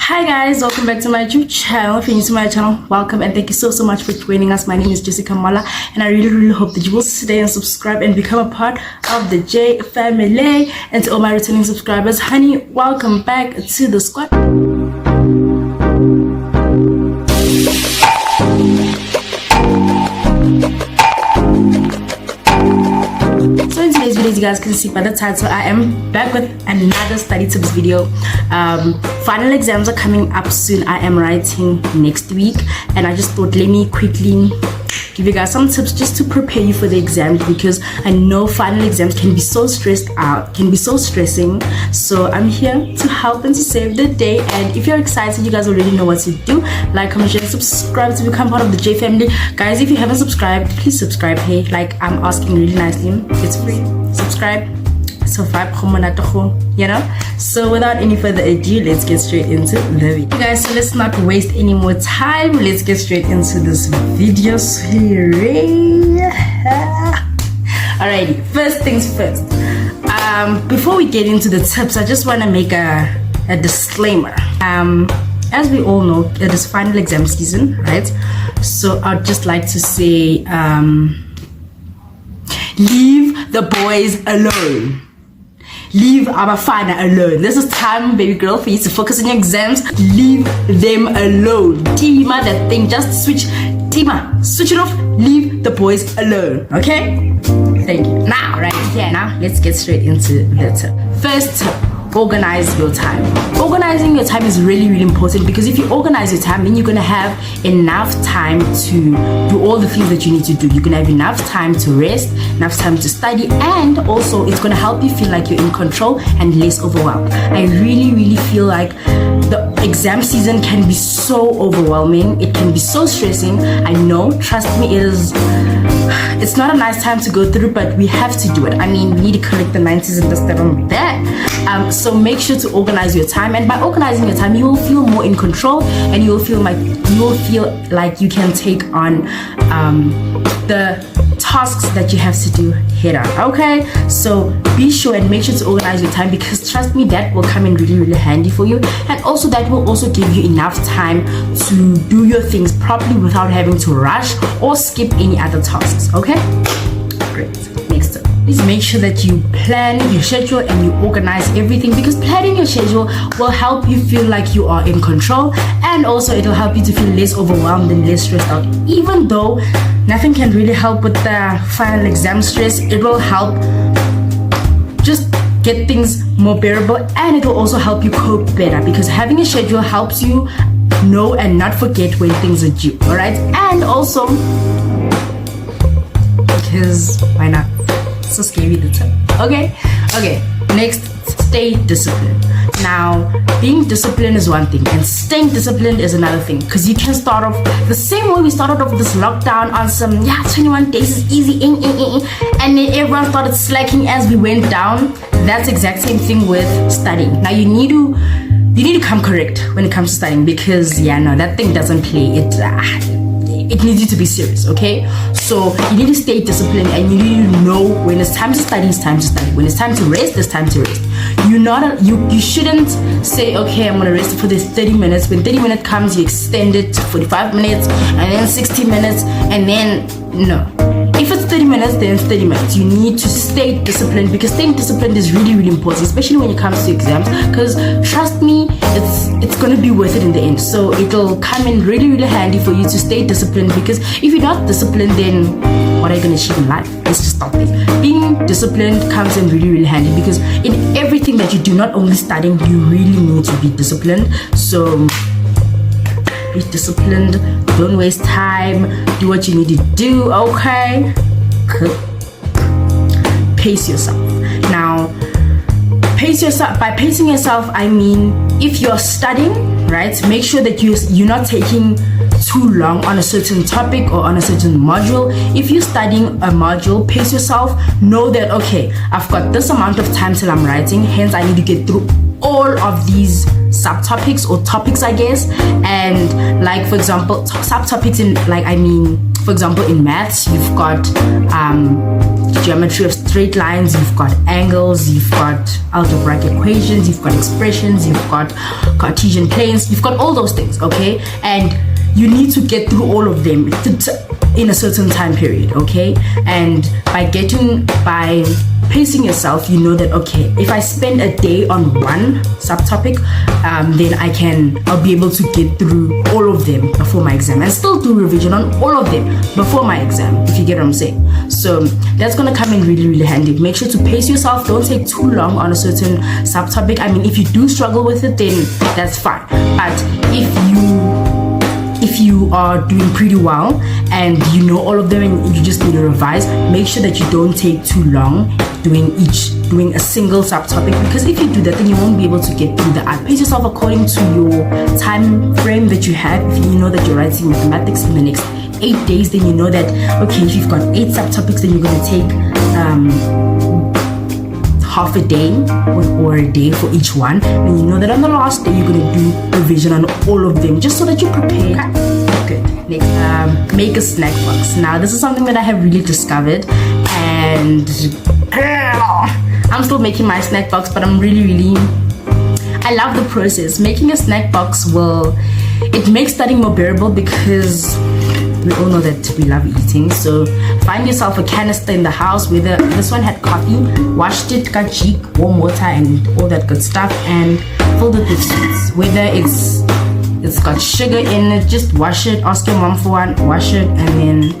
Hi guys, welcome back to my YouTube channel. If you're new to my channel, welcome and thank you so much for joining us. My name is Jess Mmola and I really hope that you will stay and subscribe and become a part of the J family. And to all my returning subscribers, honey, welcome back to the squad. So in today's video, as you guys can see by the title, I am back with another study tips video. Final exams are coming up soon. I am writing next week and I just thought let me quickly give you guys some tips just to prepare you for the exams, because I know final exams can be so stressed out, can be so stressing. So I'm here to help and to save the day. And if you're excited, you guys already know what to do. Like, comment, share, subscribe to become part of the J family. Guys, if you haven't subscribed, please subscribe. Hey, like I'm asking really nicely, it's free. Subscribe. So you know. So without any further ado, let's get straight into the video, guys. So let's not waste any more time. Let's get straight into this video. Alrighty, first things first. Before we get into the tips, I just want to make a disclaimer. As we all know, it is final exam season, right? So I'd just like to say, leave the boys alone. Leave our final alone. This is time, baby girl, for you to focus on your exams. Leave them alone. Tima that thing, just switch. Tima, switch it off. Leave the boys alone. Okay? Thank you. Now, right here. Now, let's get straight into the tip. First tip. Organize your time. Organizing your time is really important, because if you organize your time, then you're gonna have enough time to do all the things that you need to do. You're gonna have enough time to rest, enough time to study, and also it's gonna help you feel like you're in control and less overwhelmed. I really feel like the exam season can be so overwhelming. It can be so stressing. I know, trust me, it's not a nice time to go through, but we have to do it. I mean, we need to collect the 90s and this, that, and that. So make sure to organize your time, and by organizing your time, you will feel more in control, and you will feel like you can take on the tasks that you have to do head on. Okay, so be sure and make sure to organize your time, because trust me, that will come in really handy for you, and also that will also give you enough time to do your things properly without having to rush or skip any other tasks. Okay, great. Next up, please make sure that you plan your schedule and you organize everything, because planning your schedule will help you feel like you are in control, and also it will help you to feel less overwhelmed and less stressed out. Even though nothing can really help with the final exam stress, it will help just get things more bearable, and it will also help you cope better, because having a schedule helps you know and not forget when things are due. All right, and also because why not? So scary, the tip. Okay, next, stay disciplined. Now, being disciplined is one thing, and staying disciplined is another thing, because you can start off the same way we started off this lockdown on some 21 days is easy, and then everyone started slacking as we went down. That's the exact same thing with studying. Now you need to come correct when it comes to studying, because that thing doesn't play. It needs you to be serious, okay? So you need to stay disciplined, and you need to know when it's time to study, it's time to study. When it's time to rest, it's time to rest. You shouldn't say, okay, I'm gonna rest for this 30 minutes. When 30 minutes comes, you extend it to 45 minutes and then 60 minutes, and then no. If it's 30 minutes, then it's 30 minutes. You need to stay disciplined, because staying disciplined is really important, especially when it comes to exams, because trust me, it's gonna be worth it in the end. So it'll come in really handy for you to stay disciplined, because if you're not disciplined, then what are you gonna achieve in life? Let's just stop there. Being disciplined comes in really handy, because in everything that you do, not only studying, you really need to be disciplined. So be disciplined, don't waste time, do what you need to do. Okay, pace yourself. Now, pace yourself. By pacing yourself, I mean, if you're studying, right, make sure that you're not taking too long on a certain topic or on a certain module. If you're studying a module, pace yourself. Know that, okay, I've got this amount of time till I'm writing, hence I need to get through all of these subtopics or topics, I guess. And like, for example, subtopics in, like, I mean, for example, in maths, you've got geometry of straight lines, you've got angles, you've got algebraic equations, you've got expressions, you've got Cartesian planes, you've got all those things, okay? And you need to get through all of them in a certain time period, okay? And by pacing yourself, you know that, okay, if I spend a day on one subtopic, then I'll be able to get through all of them before my exam and still do revision on all of them before my exam, if you get what I'm saying. So that's gonna come in really, really handy. Make sure to pace yourself. Don't take too long on a certain subtopic. I mean, if you do struggle with it, then that's fine. But if you are doing pretty well and you know all of them and you just need to revise, make sure that you don't take too long doing a single subtopic, because if you do that, then you won't be able to get through the art. Pace yourself according to your time frame that you have. If you know that you're writing mathematics in the next 8 days, then you know that, okay, if you've got 8 subtopics, then you're going to take half a day or a day for each one, and you know that on the last day you're going to do revision on all of them, just so that you're prepared. Okay. Good. Next, make a snack box. Now this is something that I have really discovered, and I'm still making my snack box, but I'm really I love the process. Making a snack box it makes studying more bearable, because we all know that we love eating. So find yourself a canister in the house, whether this one had coffee, washed it, got cheek, warm water and all that good stuff, and filled it with sweets. Whether it's got sugar in it, just wash it, ask your mom for one, wash it, and then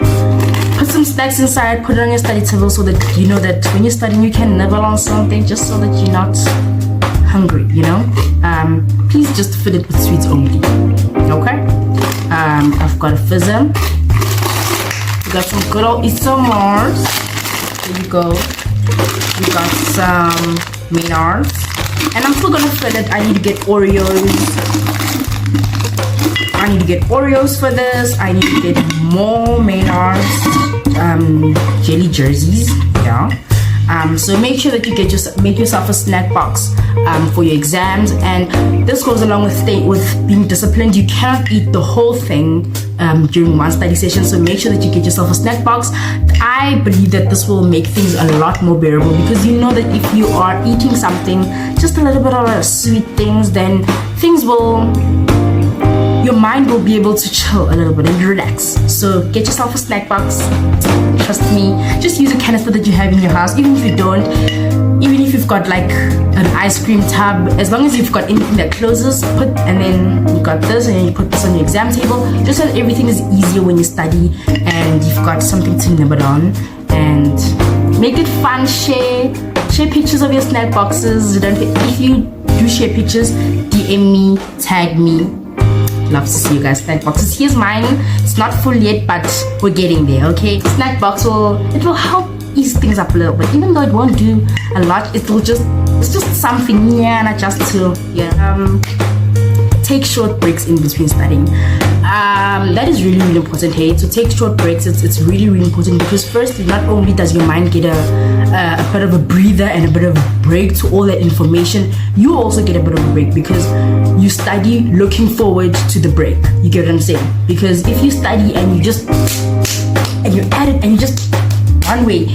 put some snacks inside, put it on your study table, so that you know that when you're studying you can nibble on something, just so that you're not hungry, you know. Please just fill it with sweets only, okay? I've got a fizzer. We got some good old Isomars. There you go. We got some Maynards, and I'm still gonna fill it. I need to get Oreos for this. I need to get more Maynards, jelly jerseys. Yeah. So make sure that you make yourself a snack box for your exams, and this goes along with being disciplined. You cannot eat the whole thing during one study session, so make sure that you get yourself a snack box. I believe that this will make things a lot more bearable, because you know that if you are eating something, just a little bit of sweet things, then your mind will be able to chill a little bit and relax. So get yourself a snack box. Trust me, just use a canister that you have in your house. Even if you've got like an ice cream tub, as long as you've got anything that closes, and then you got this, and then you put this on your exam table, just so that everything is easier when you study and you've got something to nibble on. And make it fun. Share pictures of your snack boxes. If you do share pictures, DM me, tag me. Love to see you guys snack boxes. Here's mine. It's not full yet, but we're getting there, okay? Snack box will help ease things up a little bit, even though it won't do a lot. It's just something, yeah, not just to take short breaks in between studying. That is really important. Hey, to take short breaks, it's really important, because first, not only does your mind get a bit of a breather and a bit of a break to all that information, you also get a bit of a break, because you study looking forward to the break. You get what I'm saying? Because if you study and you add it and you just one way,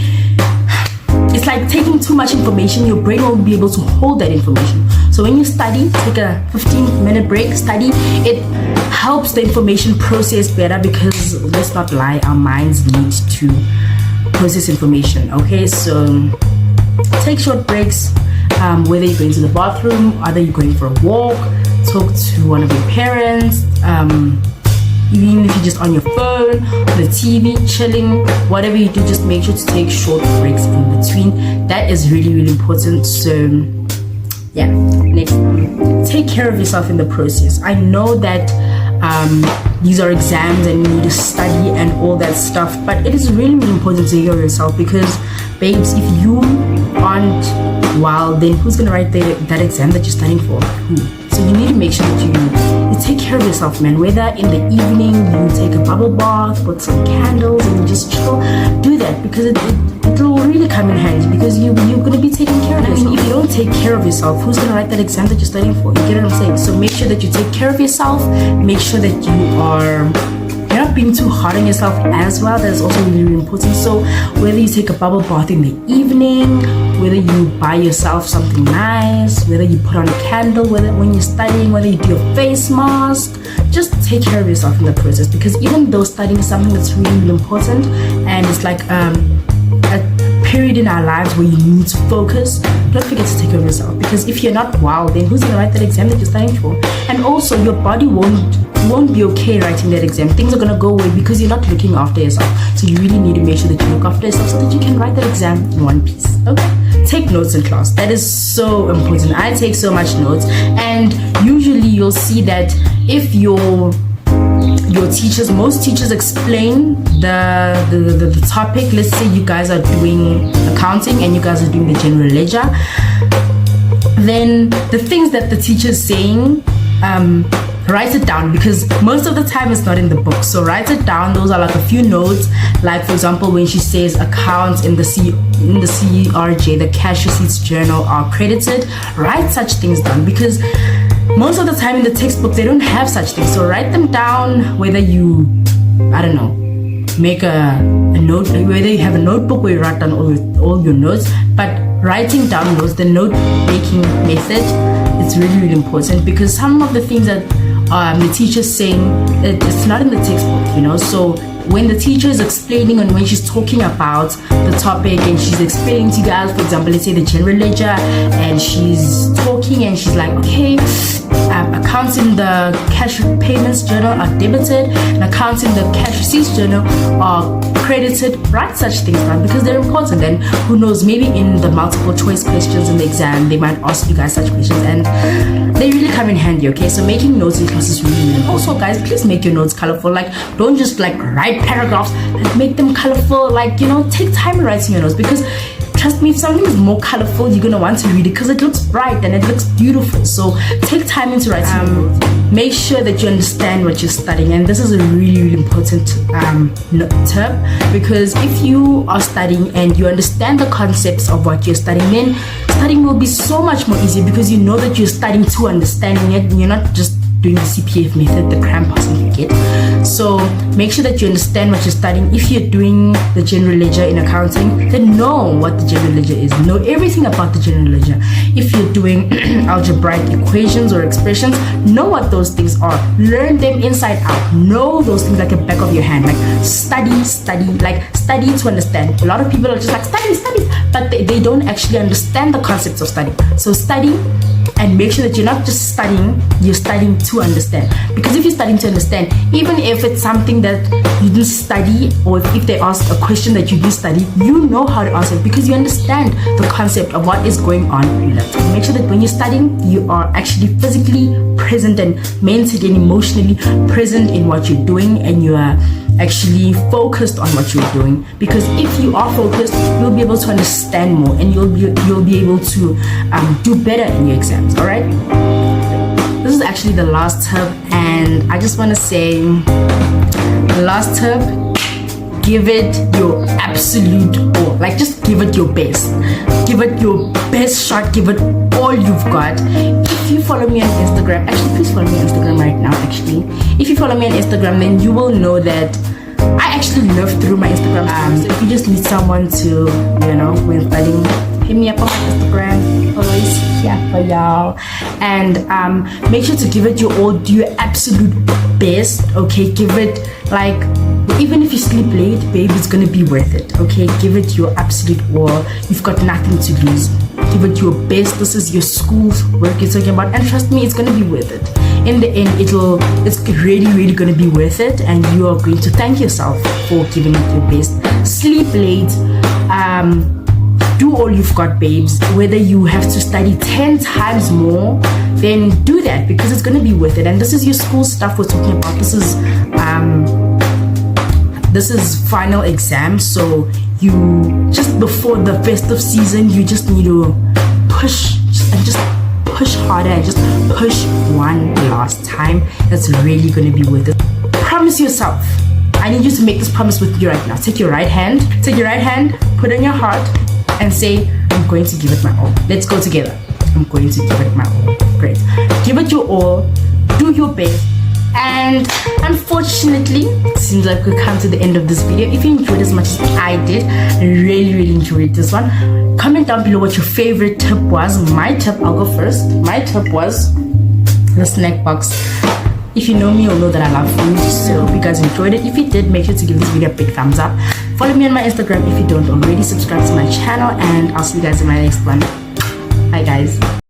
it's like taking too much information. Your brain won't be able to hold that information. So when you study, take a 15-minute break, study. It helps the information process better, because let's not lie, our minds need to process information, okay? So take short breaks, whether you're going to the bathroom, whether you're going for a walk, talk to one of your parents, even if you're just on your phone, on the TV, chilling, whatever you do, just make sure to take short breaks in between. That is really important. So yeah, next, take care of yourself in the process. I know that these are exams and you need to study and all that stuff, but it is really important to take care of yourself, because babes, if you aren't well, then who's gonna write that exam that you're studying for? Who? So you need to make sure that you take care of yourself, man. Whether in the evening you take a bubble bath, put some candles and just chill, do that, because it will really come in handy because you're going to be taking care of yourself. I mean, if you don't take care of yourself, who's going to write that exam that you're studying for? You get what I'm saying? So make sure that you take care of yourself. Make sure that you're not being too hard on yourself as well. That's also really, really important. So whether you take a bubble bath in the evening, whether you buy yourself something nice, whether you put on a candle, whether when you're studying, whether you do a face mask, just take care of yourself in the process, because even though studying is something that's really, really important, and it's like a period in our lives where you need to focus, don't forget to take care of yourself, because if you're not well, then who's going to write that exam that you're studying for? And also your body won't be okay writing that exam. Things are going to go away because you're not looking after yourself. So you really need to make sure that you look after yourself so that you can write that exam in one piece. Okay, take notes in class. That is so important. I take so much notes, and usually you'll see that if your teachers, most teachers explain the topic. Let's say you guys are doing accounting and you guys are doing the general ledger, then the things that the teacher is saying, write it down, because most of the time it's not in the book. So write it down. Those are like a few notes. Like for example, when she says accounts in the CRJ, the cash receipts journal, are credited, write such things down, because most of the time in the textbook they don't have such things. So write them down, whether you, I don't know, make a note, whether you have a notebook where you write down all your notes. But writing down notes, the note making method, it's really, really important, because some of the things that the teacher's saying, it's not in the textbook, you know. So when the teacher is explaining and when she's talking about the topic and she's explaining to you guys, for example, let's say the general ledger, and she's talking and she's like, okay, accounts in the cash payments journal are debited and accounts in the cash receipts journal are credited. Write such things down because they're important, and who knows, maybe in the multiple choice questions in the exam they might ask you guys such questions, and they really come in handy. Okay, so making notes in class is really, really important. Also guys, please make your notes colorful. Like, don't just like write paragraphs, and make them colorful. Like, you know, take time in writing your notes, because trust me, if something is more colorful, you're gonna want to read it because it looks bright and it looks beautiful. So take time into writing. Make sure that you understand what you're studying, and this is a really, really important tip, because if you are studying and you understand the concepts of what you're studying, then studying will be so much more easier, because you know that you're studying to understanding it, and you're not just doing the CPF method, the cram passing you get. So make sure that you understand what you're studying. If you're doing the general ledger in accounting, then know what the general ledger is. Know everything about the general ledger. If you're doing algebraic equations or expressions, know what those things are. Learn them inside out. Know those things like the back of your hand. Like study, like study to understand. A lot of people are just like study, but they don't actually understand the concepts of study. So study, and make sure that you're not just studying, you're studying to understand. Because if you're studying to understand, even if it's something that you didn't study, or if they ask a question that you didn't study, you know how to answer it because you understand the concept of what is going on in that. Make sure that when you're studying, you are actually physically present and mentally and emotionally present in what you're doing, and you are actually focused on what you're doing. Because if you are focused, you'll be able to understand more, and you'll be able to do better in your exams. All right, this is actually the last tip, and I just want to say, the last tip, give it your absolute all. Like, just give it your best, give it your best shot, give it all you've got. If you follow me on Instagram, actually please follow me on Instagram right now. Actually, if you follow me on Instagram, then you will know that I actually live through my Instagram. So if you just need someone to, you know, when studying, hit me up on my Instagram. Always here for y'all. And make sure to give it your all, do your absolute best. Okay, give it, like, even if you sleep late, babe, it's gonna be worth it. Okay, give it your absolute all. You've got nothing to lose. Give it your best. This is your school's work you're talking about, and trust me, it's gonna be worth it. In the end, it's really, really gonna be worth it, and you are going to thank yourself for giving it your best. Sleep late, do all you've got, babes. Whether you have to study 10 times more, then do that, because it's gonna be worth it. And this is your school stuff we're talking about. This is final exam, so you just before the festive season, you just need to push harder and just push one last time. That's really going to be worth it. Promise yourself. I need you to make this promise with you right now. Take your right hand, put it on your heart, and say, I'm going to give it my all. Let's go together. I'm going to give it my all. Great. Give it your all. Do your best. And unfortunately, it seems like we've come to the end of this video. If you enjoyed as much as I did, I really enjoyed this one. Comment down below what your favorite tip was. My tip, I'll go first. My tip was the snack box. If you know me, you'll know that I love food. So I hope you guys enjoyed it. If you did, make sure to give this video a big thumbs up. Follow me on my Instagram if you don't already. Subscribe to my channel, and I'll see you guys in my next one. Bye guys.